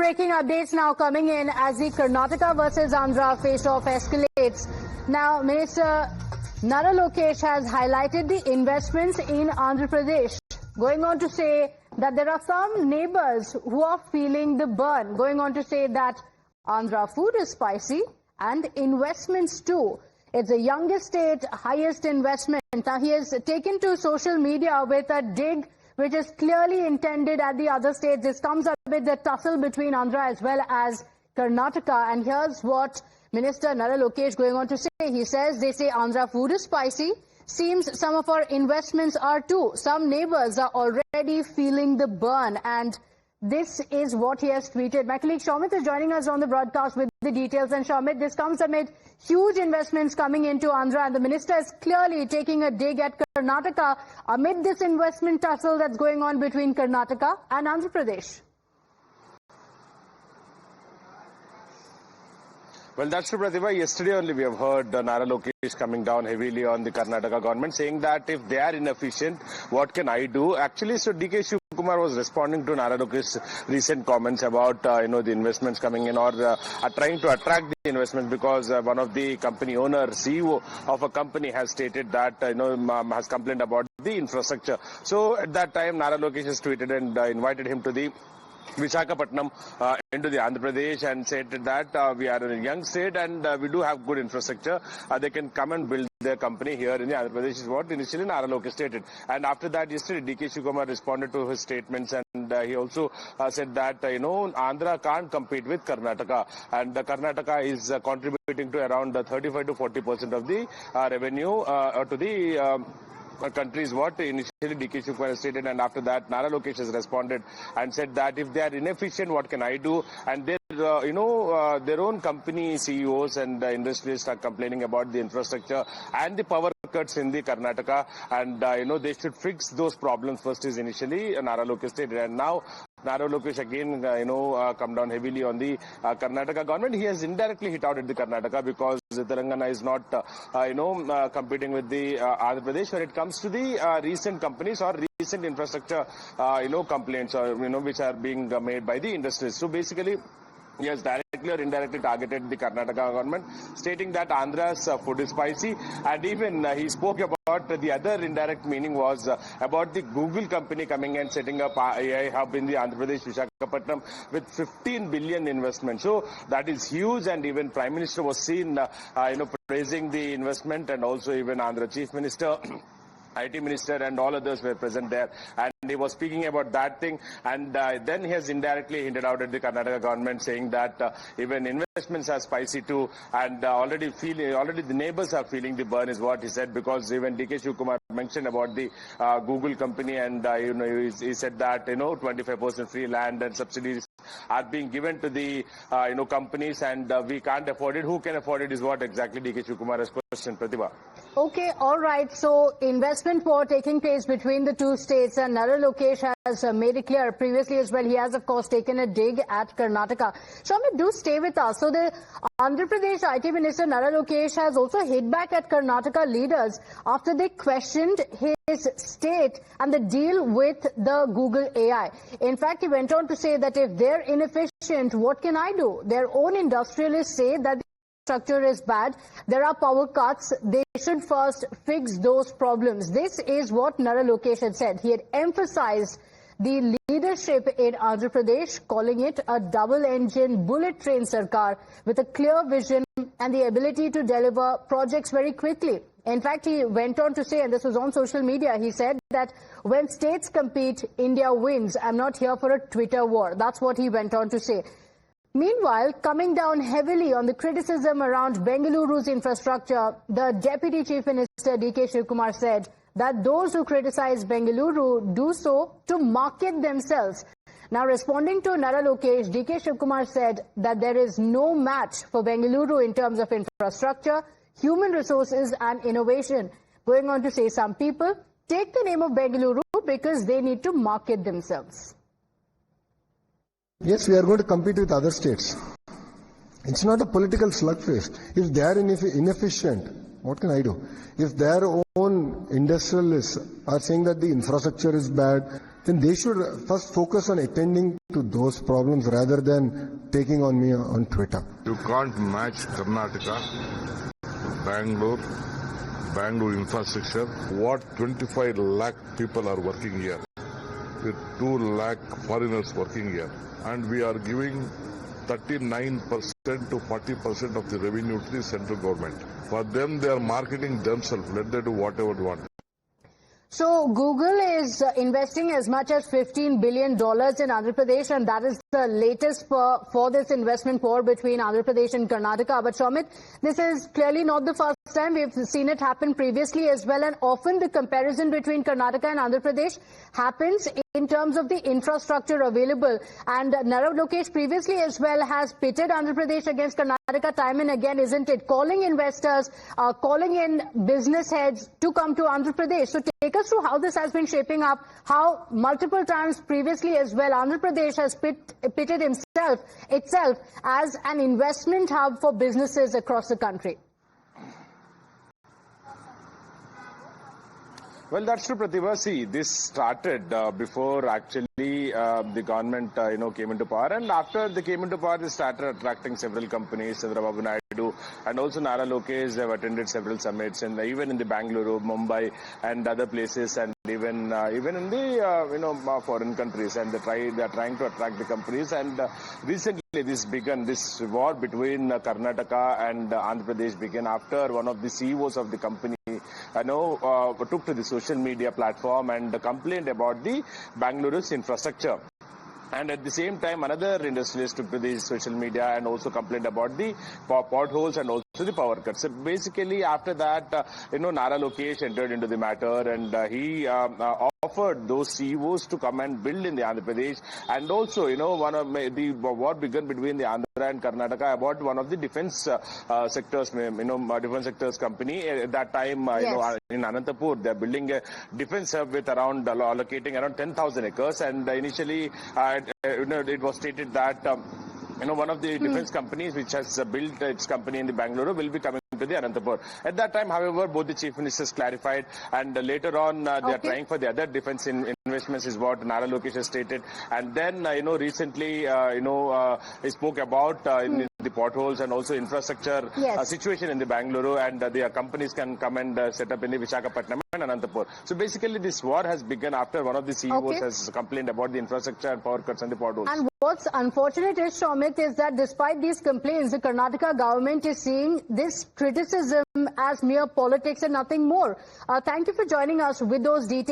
breaking updates now coming in as the Karnataka versus Andhra face-off escalates. Now, Minister Nara Lokesh has highlighted the investments in Andhra Pradesh, going on to say that there are some neighbors who are feeling the burn, going on to say that Andhra food is spicy and investments too. It's the youngest state, highest investment. Now, he has taken to social media with a dig which is clearly intended at the other states. This comes up with the tussle between Andhra as well as Karnataka. And here's what Minister Nara Lokesh going on to say. He says, they say Andhra food is spicy. Seems some of our investments are too. Some neighbors are already feeling the burn. And this is what he has tweeted. My colleague Shamit is joining us on the broadcast with the details. And Shamit, this comes amid huge investments coming into Andhra, and the minister is clearly taking a dig at Karnataka amid this investment tussle that's going on between Karnataka and Andhra Pradesh. Well, that's true, Pratibha. Yesterday only we have heard Nara Lokesh coming down heavily on the Karnataka government, saying that if they are inefficient, what can I do? Actually, so DK Shivakumar was responding to Nara Lokesh's recent comments about, the investments coming in or trying to attract the investment, because one of the company owner, CEO of a company has stated that, has complained about the infrastructure. So at that time, Nara Lokesh has tweeted and invited him to the Visakhapatnam into the Andhra Pradesh and said that we are a young state and we do have good infrastructure. They can come and build their company here in the Andhra Pradesh is what initially Nara Lokesh stated. And after that, yesterday, DK Shivakumar responded to his statements, and he also said that, Andhra can't compete with Karnataka, and Karnataka is contributing to around 35 to 40% of the revenue to the countries, what initially DK Shivakumar stated. And after that, Nara Lokesh has responded and said that if they are inefficient, what can I do? And their own company CEOs and industrialists are complaining about the infrastructure and the power cuts in the Karnataka, and they should fix those problems first, is initially Nara Lokesh stated. And now Nara Lokesh again, come down heavily on the Karnataka government. He has indirectly hit out at the Karnataka, because Telangana is not, competing with the Andhra Pradesh when it comes to the recent companies or recent infrastructure, complaints or, which are being made by the industries. So basically, he has directly or indirectly targeted the Karnataka government, stating that Andhra's food is spicy, and even he spoke about the other indirect meaning was about the Google company coming and setting up AI hub in the Andhra Pradesh, Visakhapatnam, with 15 billion investment. So that is huge, and even Prime Minister was seen, praising the investment, and also even Andhra Chief Minister, IT Minister and all others were present there, and he was speaking about that thing. And then he has indirectly hinted out at the Karnataka government, saying that even investments are spicy too, and already the neighbors are feeling the burn, is what he said, because even DK Shivakumar mentioned about the Google company, and he said that 25% free land and subsidies are being given to the companies, and we can't afford it. Who can afford it, is what exactly DK Shivakumar has questioned, Pratibha. Okay, all right. So investment war taking place between the two states, and Nara Lokesh has made it clear previously as well. He has, of course, taken a dig at Karnataka. Shamit, do stay with us. So the Andhra Pradesh IT Minister Nara Lokesh has also hit back at Karnataka leaders after they questioned his state and the deal with the Google AI. In fact, he went on to say that if they're inefficient, what can I do? Their own industrialists say that structure is bad. There are power cuts. They should first fix those problems. This is what Nara Lokesh had said. He had emphasized the leadership in Andhra Pradesh, calling it a double-engine bullet train sarkar with a clear vision and the ability to deliver projects very quickly. In fact, he went on to say, and this was on social media, he said that when states compete, India wins. I'm not here for a Twitter war. That's what he went on to say. Meanwhile, coming down heavily on the criticism around Bengaluru's infrastructure, the Deputy Chief Minister DK Shivakumar said that those who criticize Bengaluru do so to market themselves. Now, responding to Nara Lokesh, DK Shivakumar said that there is no match for Bengaluru in terms of infrastructure, human resources and innovation. Going on to say some people take the name of Bengaluru because they need to market themselves. Yes, we are going to compete with other states. It's not a political slugfest. If they are inefficient, What can I do? If their own industrialists are saying that the infrastructure is bad, then they should first focus on attending to those problems rather than taking on me on Twitter. You can't match Karnataka, Bangalore infrastructure. What 25 lakh people are working here, with 2 lakh foreigners working here, and we are giving 39% to 40% of the revenue to the central government. For them, they are marketing themselves. Let them do whatever they want. So Google is investing as much as $15 billion in Andhra Pradesh, and that is the latest for this investment war between Andhra Pradesh and Karnataka. But Sumit, this is clearly not the first time. We've seen it happen previously as well, and often the comparison between Karnataka and Andhra Pradesh happens in terms of the infrastructure available. And Nara Lokesh previously as well has pitted Andhra Pradesh against Karnataka time and again, isn't it? Calling investors, calling in business heads to come to Andhra Pradesh. So take us through how this has been shaping up, how multiple times previously as well Andhra Pradesh has pitted itself as an investment hub for businesses across the country. Well, that's true, Pratibha. See, this started before actually the government, came into power. And after they came into power, they started attracting several companies, Chandrababu Naidu, and also Nara Lokesh. They have attended several summits, and even in the Bangalore, Mumbai, and other places, and even in the foreign countries. And they are trying to attract the companies. And recently, this war between Karnataka and Andhra Pradesh began after one of the CEOs of the company took to the social media platform and complained about the Bengaluru's infrastructure. And at the same time, another industrialist took to the social media and also complained about the potholes and also the power cuts. So basically, after that, Nara Lokesh entered into the matter, and he offered those CEOs to come and build in the Andhra Pradesh. And also, one of the war began between the Andhra and Karnataka about one of the defense sectors, defense sectors company. At that time, Yes. In Anantapur, they are building a defense hub with allocating around 10,000 acres. And initially, it was stated that one of the defense companies which has built its company in the Bangalore will be coming to the Anantapur. At that time, however, both the chief ministers clarified, and later on they are trying for the other defense investments is what Nara Lokesh has stated. And then, recently, he spoke about the potholes and also infrastructure situation in the Bangalore, and the companies can come and set up in the Visakhapatnam and Anantapur. So basically, this war has begun after one of the CEOs has complained about the infrastructure and power cuts and the potholes. And what's unfortunate is, Sumit, is that despite these complaints, the Karnataka government is seeing this criticism as mere politics and nothing more. Thank you for joining us with those details.